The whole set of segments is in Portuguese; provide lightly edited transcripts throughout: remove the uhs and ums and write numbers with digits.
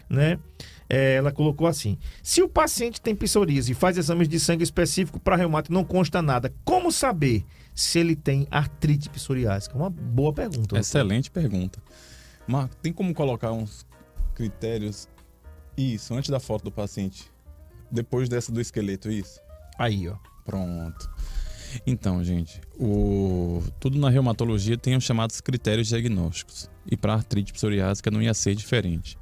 né? Ela colocou assim: se o paciente tem psoríase e faz exames de sangue específico para reumato e não consta nada, como saber se ele tem artrite psoriásica? Uma boa pergunta. Doutor. Excelente pergunta. Mas tem como colocar uns critérios, isso, antes da foto do paciente, depois dessa do esqueleto, isso? Aí, ó. Pronto. Então, gente, tudo na reumatologia tem os chamados critérios diagnósticos. E para artrite psoriásica não ia ser diferente.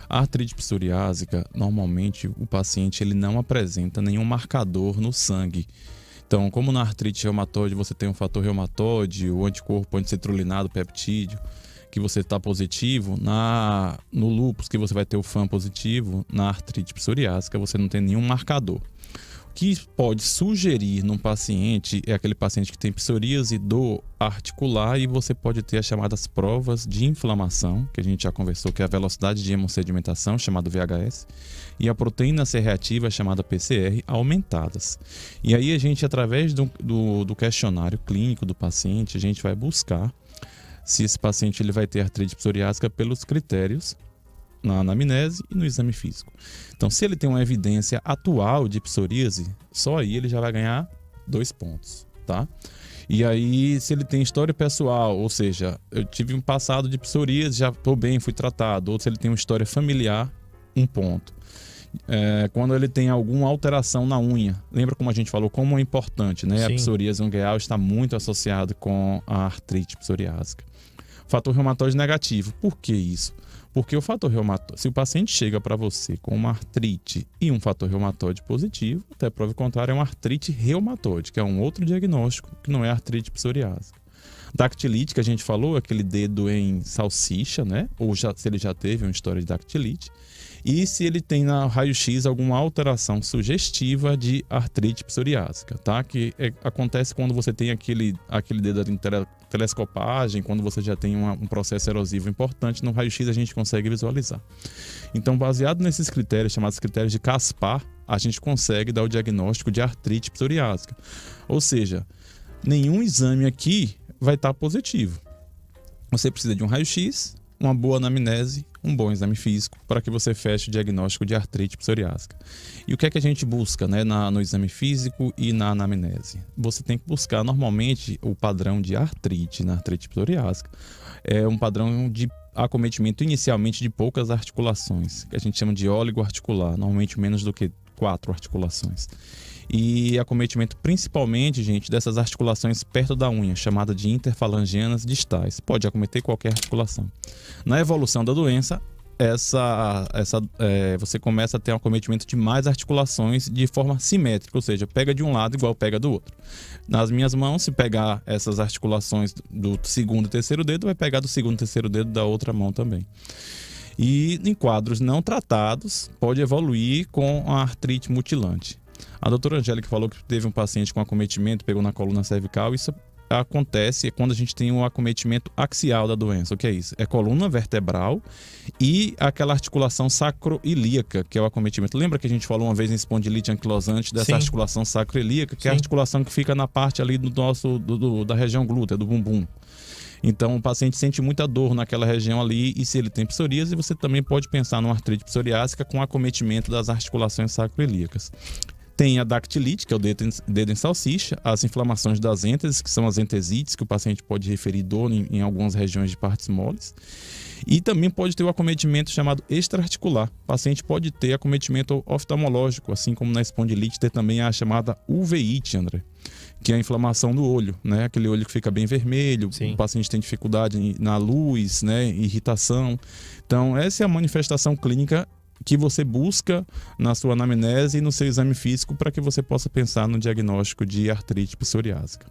A artrite psoriásica, normalmente, o paciente ele não apresenta nenhum marcador no sangue. Então, como na artrite reumatoide você tem um fator reumatoide, o anticorpo anticitrulinado, peptídeo, que você está positivo, no lúpus que você vai ter o FAM positivo, na artrite psoriásica você não tem nenhum marcador. O que pode sugerir num paciente é aquele paciente que tem psoríase dor articular e você pode ter as chamadas provas de inflamação, que a gente já conversou, que é a velocidade de hemossedimentação, chamado VHS, e a proteína C reativa, chamada PCR, aumentadas. E aí a gente, através do questionário clínico do paciente, a gente vai buscar se esse paciente ele vai ter artrite psoriásica pelos critérios na anamnese e no exame físico. Então, se ele tem uma evidência atual de psoríase, só aí ele já vai ganhar 2 pontos, tá? E aí, se ele tem história pessoal, ou seja, eu tive um passado de psoríase, já estou bem, fui tratado, ou se ele tem uma história familiar, 1 ponto. Quando ele tem alguma alteração na unha, lembra como a gente falou, como é importante, né? Sim. A psoríase ungueal está muito associada com a artrite psoriásica. Fator reumatoide negativo, por que isso? Porque o fator reumatoide, se o paciente chega para você com uma artrite e um fator reumatoide positivo, até prova contrária, é uma artrite reumatoide, que é um outro diagnóstico, que não é artrite psoriásica. Dactilite, que a gente falou, aquele dedo em salsicha, né? Ou se ele já teve uma história de dactilite. E se ele tem na raio-x alguma alteração sugestiva de artrite psoriásica, tá? Que acontece quando você tem aquele dedo em telescopagem, quando você já tem um processo erosivo importante, no raio-x a gente consegue visualizar. Então, baseado nesses critérios, chamados critérios de Caspar, a gente consegue dar o diagnóstico de artrite psoriásica. Ou seja, nenhum exame aqui vai estar positivo. Você precisa de um raio-x, uma boa anamnese, um bom exame físico para que você feche o diagnóstico de artrite psoriásica. E o que é que a gente busca, né, no exame físico e na anamnese? Você tem que buscar normalmente o padrão de artrite na artrite psoriásica. É um padrão de acometimento inicialmente de poucas articulações, que a gente chama de oligoarticular, normalmente menos do que 4 articulações. E acometimento principalmente, gente, dessas articulações perto da unha, chamada de interfalangianas distais. Pode acometer qualquer articulação. Na evolução da doença, você começa a ter um acometimento de mais articulações de forma simétrica, ou seja, pega de um lado igual pega do outro. Nas minhas mãos, se pegar essas articulações do segundo e terceiro dedo, vai pegar do segundo e terceiro dedo da outra mão também. E em quadros não tratados, pode evoluir com a artrite mutilante. A doutora Angélica falou que teve um paciente com acometimento, pegou na coluna cervical. Isso acontece quando a gente tem um acometimento axial da doença. O que é isso? É coluna vertebral e aquela articulação sacroilíaca, que é o acometimento. Lembra que a gente falou uma vez em espondilite anquilosante dessa Sim. articulação sacroilíaca, que é a Sim. articulação que fica na parte ali da região glútea, do bumbum. Então, o paciente sente muita dor naquela região ali, e se ele tem psoríase, você também pode pensar numa artrite psoriásica com acometimento das articulações sacroilíacas. Tem a dactilite, que é o dedo em salsicha, as inflamações das ênteses, que são as entesites, que o paciente pode referir dor em algumas regiões de partes moles. E também pode ter o acometimento chamado extraarticular. O paciente pode ter acometimento oftalmológico, assim como na espondilite, ter também a chamada uveíte, André, que é a inflamação do olho, né? Aquele olho que fica bem vermelho. Sim. O paciente tem dificuldade na luz, né? Irritação. Então, essa é a manifestação clínica que você busca na sua anamnese e no seu exame físico para que você possa pensar no diagnóstico de artrite psoriásica.